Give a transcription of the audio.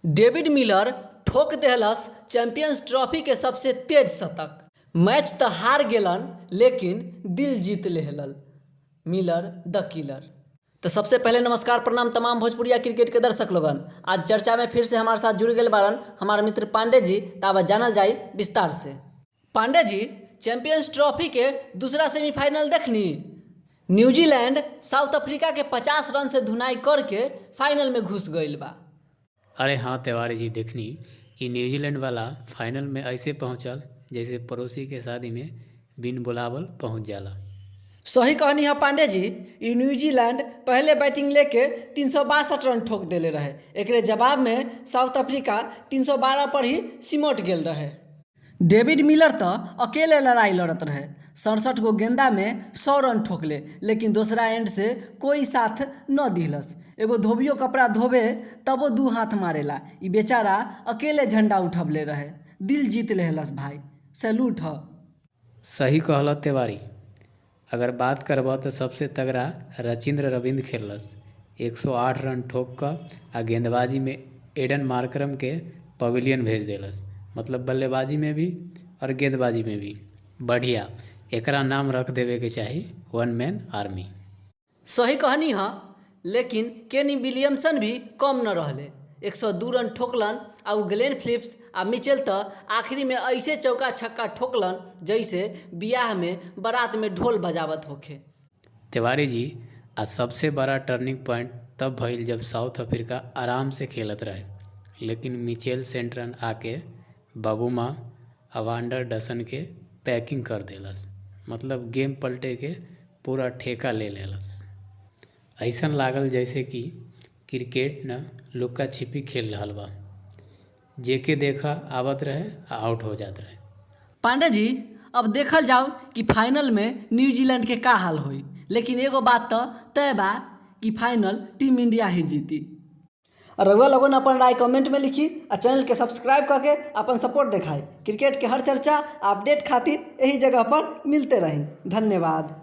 डेविड Miller ठोक देहलस champions trophy के सबसे तेज शतक। मैच तो हार गेलन लेकिन दिल जीत लेहलन मिलर द किलर। तो सबसे पहले नमस्कार प्रणाम तमाम भोजपुरिया क्रिकेट के दर्शक लोगन। आज चर्चा में फिर से हमारे साथ जुड़ गए बारन हमारे मित्र पांडे जी। ताबा जानल जाई विस्तार से। पांडे जी, चैंपियंस ट्रॉफी के दूसरा सेमीफाइनल देखनी। न्यूजीलैंड साउथ अफ्रीका के 50 रन से धुनाई करके फाइनल में घुस गईल बा। अरे हाँ तिवारी जी, देखनी ये न्यूजीलैंड वाला फाइनल में ऐसे पहुंचल जैसे पड़ोसी के शादी में बिन बुलावल पहुंच जाला। सही कहनी है पांडे जी। ई न्यूजीलैंड पहले बैटिंग लेके 362 रन ठोक देले रहे। एकरे जवाब में साउथ अफ्रीका 312 पर ही सिमट गेल रहे। डेविड मिलर तो अकेले लड़ाई लड़त रहे। 67 गो गेंदा में 100 रन ठोकले, लेकिन दूसरा एंड से कोई साथ न दिलस। एगो धोबियो कपड़ा धोबे तबो 2 हाथ मारेला। ई बेचारा अकेले झंडा उठबले रहे। दिल जीत लेहलस भाई, सैल्यूट ह। सही कहल तिवारी। अगर बात करब तो सबसे तगड़ा रचिंद्र रविंद्र खेलस। 108 रन ठोक कर आ गेंदबाजी में एडन मार्करम के पवेलियन भेज देलस। मतलब बल्लेबाजी में भी और गेंदबाजी में भी बढ़िया। एकरा नाम रख देवे के चाही वन मैन आर्मी। सही कहनी है, लेकिन केनी विलियमसन भी कम न रहले। 102 रन ठोकलन आ ग्लेन फिलिप्स आ मिचेल तो आखिरी में ऐसे चौका छक्का ठोकलन जैसे बियाह में बारात में ढोल बजावत होखे। तिवारी जी, आज सबसे बड़ा टर्निंग पॉइंट तब भइल जब साउथ अफ्रीका आराम से खेलत रहे, लेकिन मिचेल सेंटरन आके बबूमा अवांडर डसन के पैकिंग कर देलस। मतलब गेम पलटे के पूरा ठेका ले लेलस। ऐसन लागल जैसे कि क्रिकेट न लुक्का छिपी खेल रहा बा। जेके देखा आवत रहे आउट हो जात रहे। पांडे जी, अब देखल जाओ कि फाइनल में न्यूजीलैंड के का हाल होई। लेकिन एगो बात तो तय बा कि फाइनल टीम इंडिया ही जीती। रउआ लोगन अपन राय कमेंट में लिखी और चैनल के सब्सक्राइब करके अपन सपोर्ट दिखाई। क्रिकेट के हर चर्चा अपडेट खातिर यही जगह पर मिलते रही। धन्यवाद।